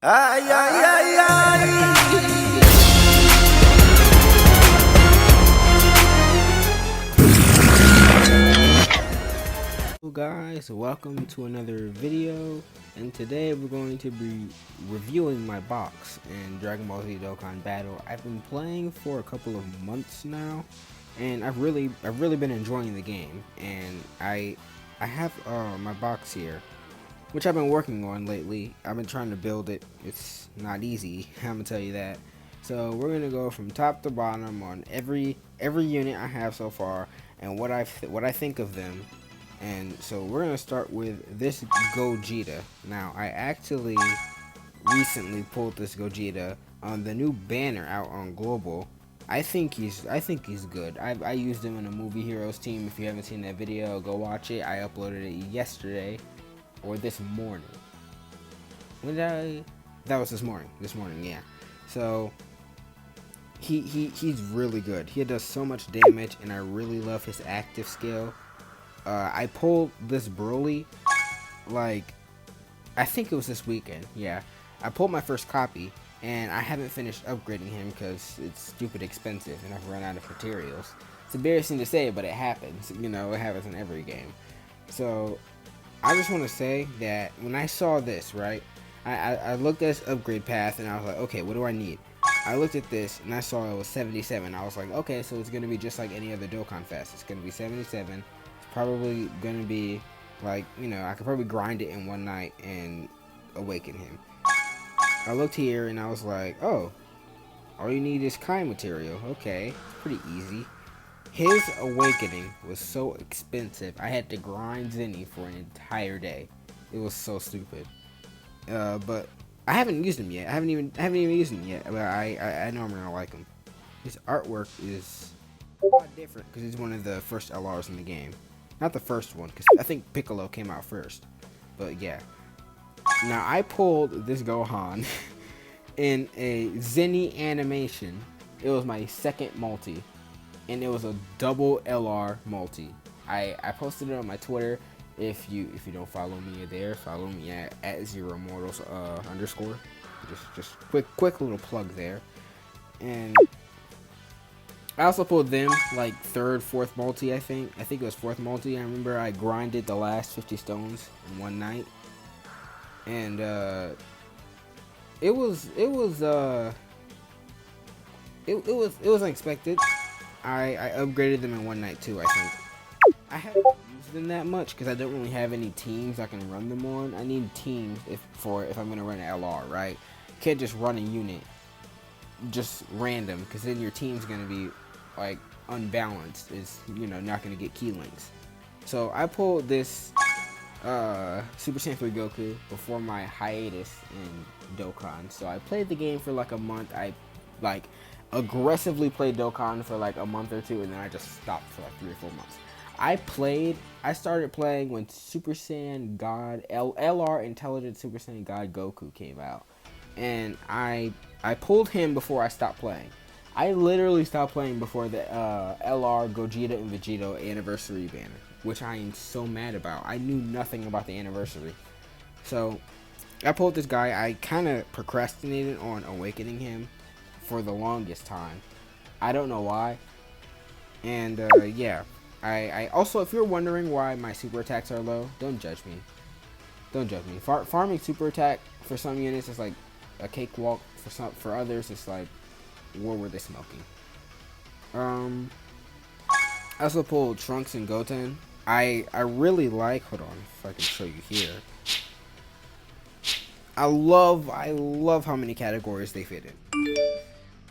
Ay, ay, ay, ay. Hello guys, welcome to another video, and today we're going to be reviewing my box in Dragon Ball Z Dokkan Battle. I've been playing for a couple of months now, and I've really been enjoying the game. And I have my box here, which I've been working on lately. I've been trying to build it. It's not easy, I'm gonna tell you that. So we're gonna go from top to bottom on every unit I have so far, and what I think of them. And so we're gonna start with this Gogeta. Now I actually recently pulled this Gogeta on the new banner out on Global. I think he's good. I used him in a Movie Heroes team. If you haven't seen that video, go watch it. I uploaded it yesterday or this morning. When did I? That was this morning. This morning, yeah. So he's really good. He does so much damage, and I really love his active skill. I pulled this Broly, like, I think it was this weekend, yeah. I pulled my first copy, and I haven't finished upgrading him because it's stupid expensive, and I've run out of materials. It's embarrassing to say, but it happens. You know, it happens in every game. So, I just want to say that when I saw this, right, I looked at this upgrade path, and I was like, okay, what do I need? I looked at this, and I saw it was 77. I was like, okay, so it's going to be just like any other Dokkan Fest. It's going to be 77. Probably gonna be like, you know, I could probably grind it in one night and awaken him. I looked here and I was like, oh, all you need is Kai material. Okay, it's pretty easy. His awakening was so expensive. I had to grind Zenny for an entire day. It was so stupid. But I haven't used him yet. I haven't even used him yet. But I know I'm gonna like him. His artwork is a lot different because he's one of the first LRs in the game. Not the first one, because I think Piccolo came out first. But yeah. Now, I pulled this Gohan in a Zenny animation. It was my second multi. And it was a double LR multi. I posted it on my Twitter. If you don't follow me there, follow me at @0mortals _ Just quick little plug there. And I also pulled them like third, fourth multi, I think. I think it was fourth multi. I remember I grinded the last 50 stones in one night. And it was unexpected. I upgraded them in one night too, I think. I haven't used them that much because I don't really have any teams I can run them on. I need teams if I'm gonna run an LR, right? Can't just run a unit just random, because then your team's gonna be like unbalanced, is, you know, not gonna get key links. So I pulled this Super Saiyan 3 Goku before my hiatus in Dokkan. So I played the game for like a month. I like aggressively played Dokkan for like a month or two, and then I just stopped for like 3 or 4 months. I started playing when Super Saiyan God LR Intelligent Super Saiyan God Goku came out, and I pulled him before I stopped playing. I literally stopped playing before the LR Gogeta and Vegito anniversary banner, which I am so mad about. I knew nothing about the anniversary. So I pulled this guy. I kind of procrastinated on awakening him for the longest time. I don't know why. And yeah, I also, if you're wondering why my super attacks are low, don't judge me. Don't judge me. Farming super attack for some units is like a cakewalk. For others, it's like, what were they smoking? I also pulled Trunks and Goten. I really like. Hold on, if I can show you here. I love how many categories they fit in.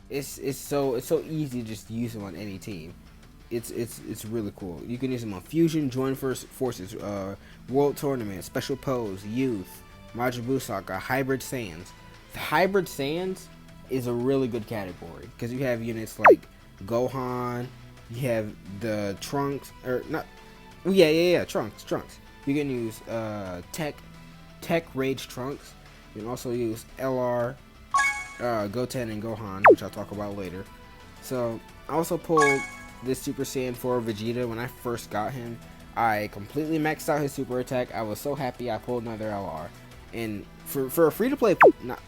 It's so easy to just use them on any team. It's really cool. You can use them on Fusion, Joint Forces, World Tournament, Special Pose, Youth, Majin Buu Saga, Hybrid Saiyans. The Hybrid Saiyans is a really good category because you have units like Gohan, you have the Trunks, or not, Trunks. You can use Tech Rage Trunks. You can also use LR, Goten and Gohan, which I'll talk about later. So I also pulled this Super Saiyan 4 Vegeta. When I first got him, I completely maxed out his super attack. I was so happy I pulled another LR. And for a free-to-play, not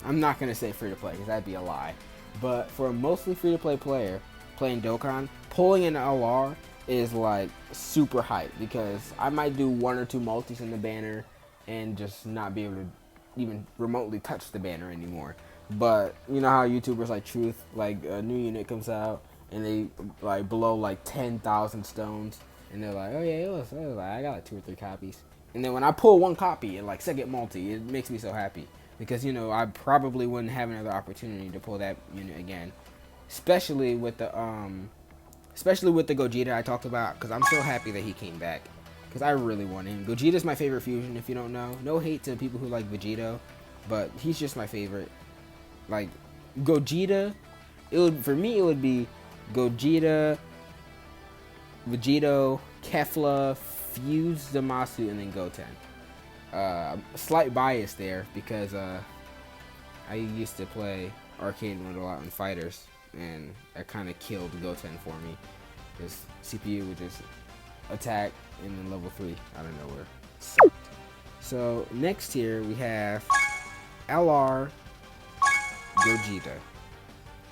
I'm not gonna say free to play because that'd be a lie. But for a mostly free to play player playing Dokkan, pulling an LR is like super hype because I might do 1 or 2 multis in the banner and just not be able to even remotely touch the banner anymore. But you know how YouTubers like Truth, like a new unit comes out and they like blow like 10,000 stones and they're like, oh yeah, I got like 2 or 3 copies. And then when I pull 1 copy in like second multi, it makes me so happy because you know I probably wouldn't have another opportunity to pull that unit again, especially with the Gogeta I talked about, because I'm so happy that he came back because I really want him. Gogeta's my favorite fusion, if you don't know. No hate to people who like Vegito, but he's just my favorite. Like Gogeta, for me it would be Gogeta, Vegito, Kefla, Fuse Zamasu, and then Goten. Slight bias there because I used to play arcade mode a lot in fighters, and that kind of killed Goten for me. His CPU would just attack and then level 3 out of nowhere. Sucked. So next here we have LR Gogeta.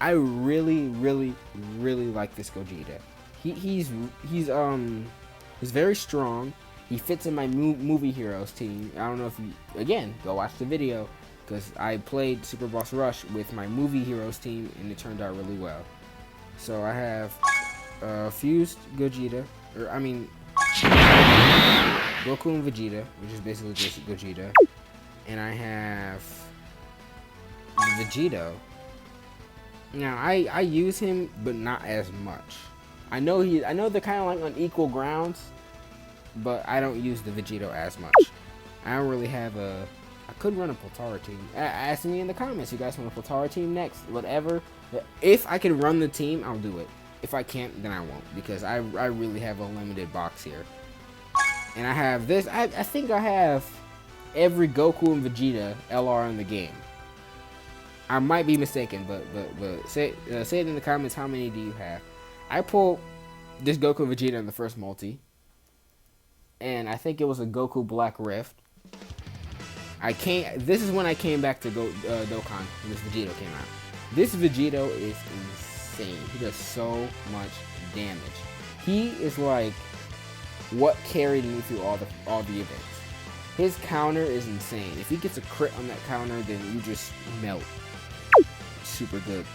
I really like this Gogeta. He's very strong. He fits in my movie heroes team. I don't know if you, again, go watch the video because I played Super Boss Rush with my movie heroes team and it turned out really well. So I have fused Gogeta, or I mean Goku and Vegeta, which is basically just Gogeta, and I have Vegito. Now I use him, but not as much. I know they're kind of like on equal grounds, but I don't use the Vegito as much. I don't really have a. I could run a Potara team. Ask me in the comments. You guys want a Potara team next? Whatever. If I can run the team, I'll do it. If I can't, then I won't, because I really have a limited box here. And I have this. I think I have every Goku and Vegeta LR in the game. I might be mistaken, but say it in the comments. How many do you have? I pulled this Goku and Vegeta in the first multi, and I think it was a Goku Black Rift. This is when I came back to Dokkan when this Vegito came out. This Vegito is insane. He does so much damage. He is like what carried me through all the events. His counter is insane. If he gets a crit on that counter, then you just melt. Super good.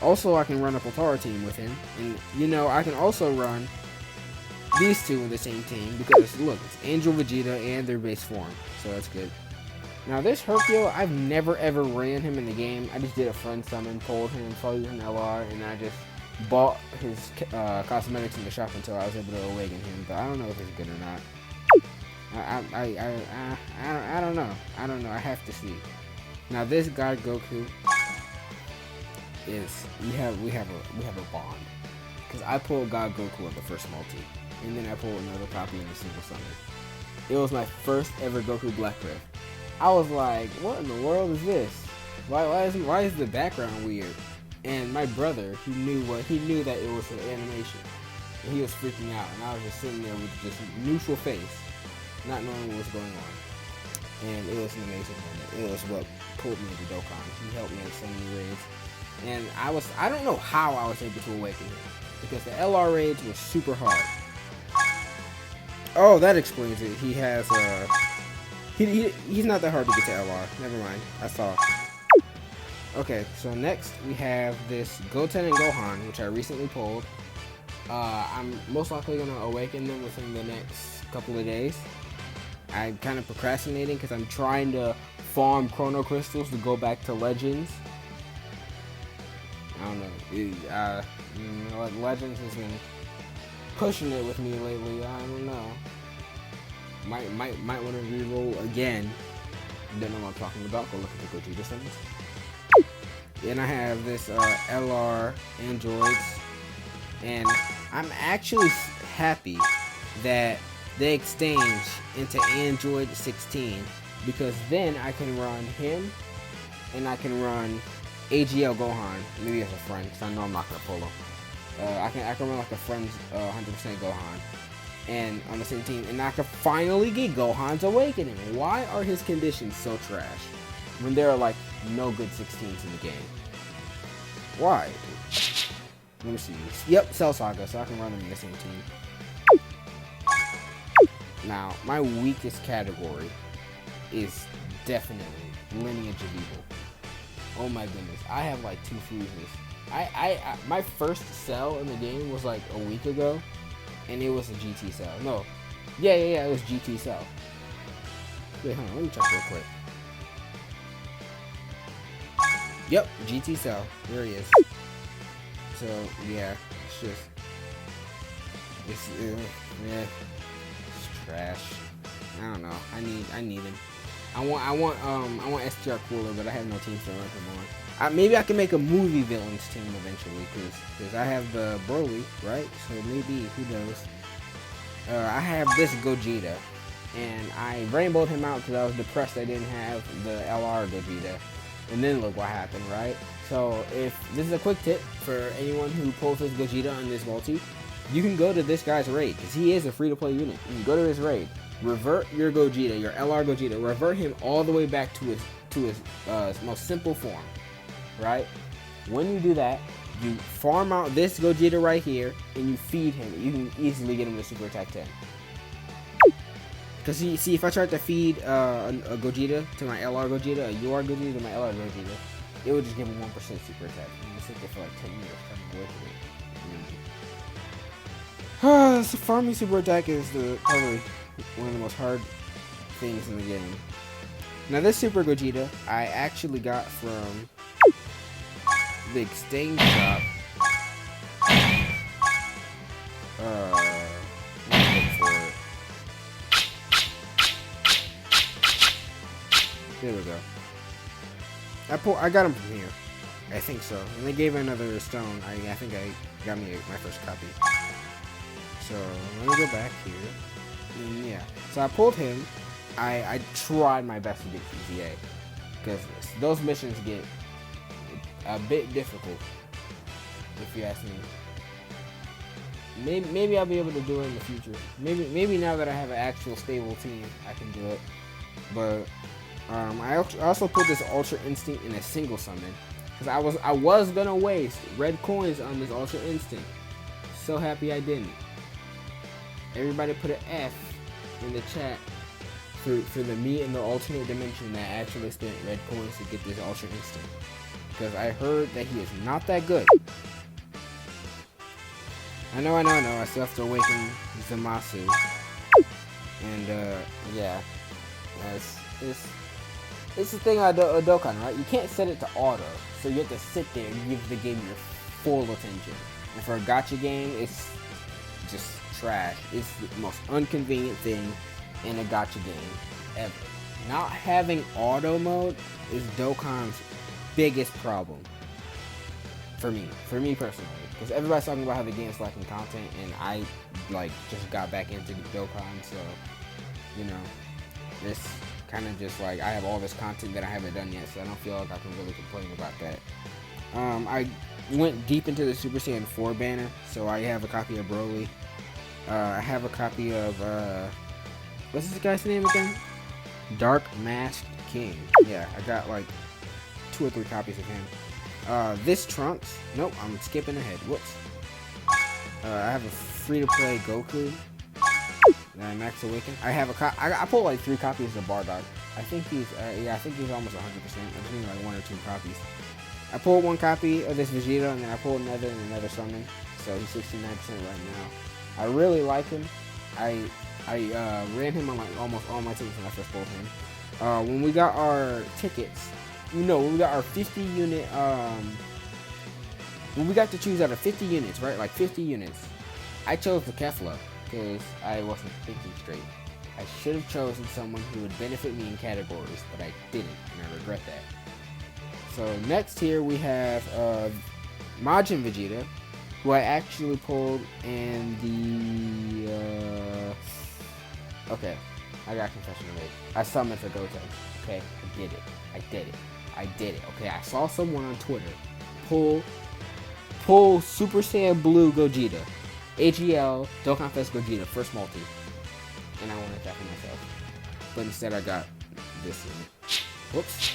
Also, I can run a Potara team with him, and you know I can also run these two in the same team because look, it's Angel Vegeta and their base form, so that's good. Now this Hercule, I've never ever ran him in the game. I just did a friend summon, pulled him, saw he was an LR, and I just bought his cosmetics in the shop until I was able to awaken him. But I don't know if it's good or not. I don't know. I don't know. I have to see. Now this God Goku is we have a bond because I pulled God Goku in the first multi, and then I pulled another copy in the single summon. It was my first ever Goku Black Rift. I was like, what in the world is this? Why is the background weird? And my brother, he knew that it was an animation, and he was freaking out, and I was just sitting there with just neutral face, not knowing what was going on. And it was an amazing moment. It was what pulled me to Dokkan. He helped me in so many raids, and I don't know how I was able to awaken him because the LR raids were super hard. Oh, that explains it. He has he's not that hard to get to LR. Never mind. I saw. Okay, so next we have this Goten and Gohan, which I recently pulled. I'm most likely going to awaken them within the next couple of days. I'm kind of procrastinating because I'm trying to farm Chrono Crystals to go back to Legends. I don't know. Legends has been pushing it with me lately. I don't know. Might want to reroll again. Don't know what I'm talking about. Go look at the Gogeta summons. And I have this LR androids, and I'm actually happy that they exchange into Android 16 because then I can run him and I can run AGL Gohan, maybe as a friend because I know I'm not gonna pull him. I can run like a friend's 100% Gohan, and on the same team, and I can finally get Gohan's awakening. Why are his conditions so trash? when there are like no good 16s in the game. Why? Let me see. Yep, Cell Saga, so I can run them in the same team. Now, my weakest category is definitely Lineage of Evil. Oh my goodness, I have like 2 fuses. My first cell in the game was like a week ago, and it was a GT cell. No, yeah, it was GT cell. Wait, hold on, let me check real quick. Yep, GT cell. There he is. So yeah, it's trash. I don't know. I need him. I want STR Cooler, but I have no team to run him on. Maybe I can make a movie villains team eventually, because I have the Broly, right? So maybe, who knows? I have this Gogeta, and I rainbowed him out because I was depressed I didn't have the LR Gogeta. And then look what happened, right? So if this is a quick tip for anyone who pulls this Gogeta on this multi, you can go to this guy's raid, because he is a free-to-play unit. You can go to his raid, revert your Gogeta, your LR Gogeta, revert him all the way back to his most simple form, right? When you do that, you farm out this Gogeta right here, and you feed him. You can easily get him to Super Attack 10. Because see, if I tried to feed a Gogeta to my LR Gogeta, a UR Gogeta to my LR Gogeta, it would just give him 1% Super Attack. And you sit there for like 10 years trying to work with it. So farming Super Attack is probably one of the most hard things in the game. Now this Super Gogeta, I actually got from the exchange shop. There we go. I got him from here. I think so. And they gave another stone. I think I got me my first copy. So let me go back here. And yeah. So I pulled him. I tried my best to get CZA, because those missions get a bit difficult, if you ask me. Maybe I'll be able to do it in the future. Maybe now that I have an actual stable team, I can do it. But I also put this Ultra Instinct in a single summon, because I was gonna waste red coins on this Ultra Instinct. So happy I didn't. Everybody put an F in the chat for the me in the alternate dimension that actually spent red coins to get this Ultra Instinct, because I heard that he is not that good. I know. I still have to awaken Zamasu, and yeah, it's the thing about Dokkan, right? You can't set it to auto, so you have to sit there and give the game your full attention. And for a gacha game, it's just trash. It's the most inconvenient thing in a gacha game ever. Not having auto mode is Dokkan's biggest problem. For me personally. Because everybody's talking about how the game's lacking content, and I just got back into Dokkan, so you know, it's kind of just like I have all this content that I haven't done yet, so I don't feel like I can really complain about that. I went deep into the Super Saiyan 4 banner, so I have a copy of Broly. I have a copy of what's this guy's name again? Dark Masked King. Yeah, I got like 2 or 3 copies of him. This Trunks. Nope, I'm skipping ahead. Whoops. I have a free-to-play Goku. Max Awaken. I have I pulled like 3 copies of Bardock. I think he's I think he's almost 100%. I just need like 1 or 2 copies. I pulled 1 copy of this Vegeta, and then I pulled another summon. So he's 69% right now. I really like him. I ran him on like almost all my teams when I first pulled him. When we got our tickets, when we got our 50 unit, when we got to choose out of 50 units, right? Like 50 units. I chose the Kefla because I wasn't thinking straight. I should have chosen someone who would benefit me in categories, but I didn't, and I regret that. So next here we have Majin Vegeta, who I actually pulled in the okay, I got a confession to make. I summoned for Goten. Okay, I did it. Okay, I saw someone on Twitter pull Super Saiyan Blue Gogeta, AGL Dokkan Fest Gogeta, first multi, and I wanted that for myself, but instead I got this unit. Whoops.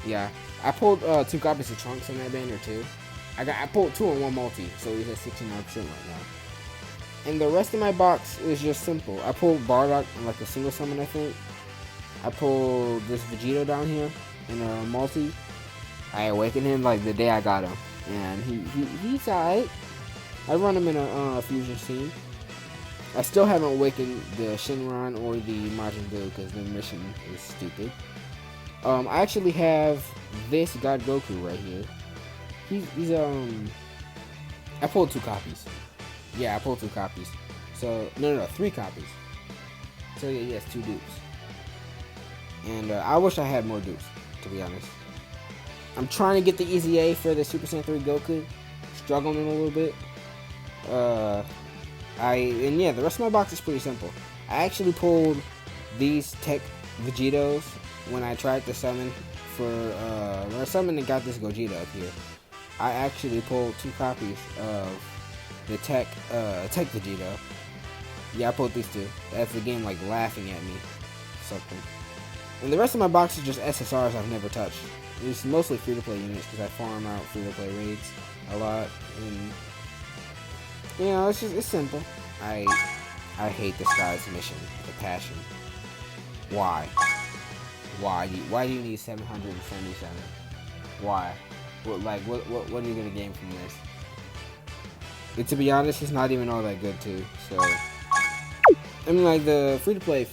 Yeah, I pulled 2 copies of Trunks in that banner too. I pulled 2 in 1 multi, so he's at 69% right now. And the rest of my box is just simple. I pulled Bardock in like a single summon, I think. I pulled this Vegito down here in a multi. I awakened him like the day I got him, and he's alright. I run him in a fusion scene. I still haven't awakened the Shinron or the Majin Buu because the mission is stupid. I actually have this God Goku right here. He's I pulled 2 copies. Yeah, I pulled 2 copies. So no, 3 copies. So yeah, yes, 2 dupes. And I wish I had more dupes, to be honest. I'm trying to get the easy A for the Super Saiyan 3 Goku. Struggling a little bit. And yeah, the rest of my box is pretty simple. I actually pulled these Tech Vegetos when I tried to summon for when I summoned and got this Gogeta up here. I actually pulled 2 copies of the Tech Vegeta. Yeah, I pulled these 2. That's the game like laughing at me. Something. And the rest of my box is just SSRs I've never touched. It's mostly free-to-play units because I farm out free-to-play raids a lot. And you know, it's simple. I hate this guy's mission with a passion. Why? Why do you need 777? Why? What are you gonna gain from this? And to be honest, he's not even all that good too. So I mean, like the free to play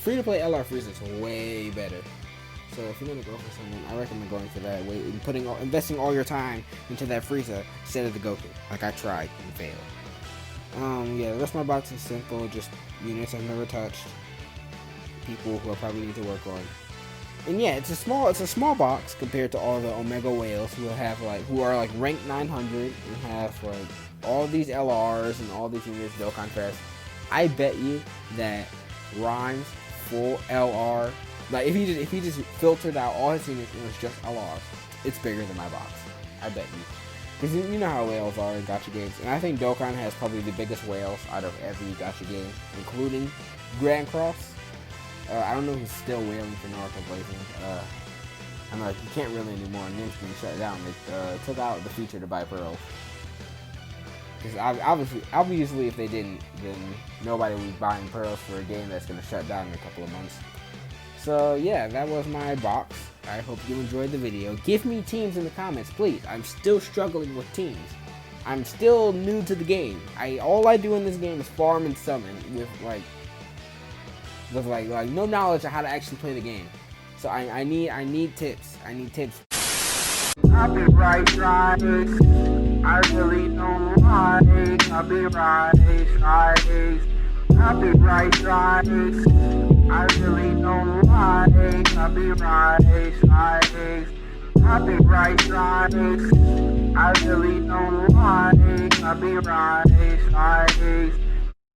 LR Frieza is way better. So if you're gonna go for someone, I recommend going for that. Investing all your time into that Frieza instead of the Goku. Like I tried and failed. Yeah, the rest of my box is simple. Just units I've never touched. People who I probably need to work on. And yeah, it's a small box compared to all the Omega Whales who are like ranked 900 and have like all these LRs and all these units Dokkan Fest. I bet you that Rhymes full LR, like if he just filtered out all his units and it was just LRs, it's bigger than my box. I bet you. Because you know how whales are in gacha games, and I think Dokkan has probably the biggest whales out of every gacha game, including Grand Cross. I don't know who's still whaling for Naruto Blazing. I'm like, you can't really anymore. And game's being shut down. They took out the feature to buy pearls. Because obviously, if they didn't, then nobody would be buying pearls for a game that's going to shut down in a couple of months. So yeah, that was my box. I hope you enjoyed the video. Give me teams in the comments, please. I'm still struggling with teams. I'm still new to the game. All I do in this game is farm and summon with no knowledge of how to actually play the game. So I need tips. I need tips. Copyright strikes. I really don't like copyright strikes. Copyright strikes. I really don't like copyright strikes. Copyright strikes. I really don't like copyright strikes.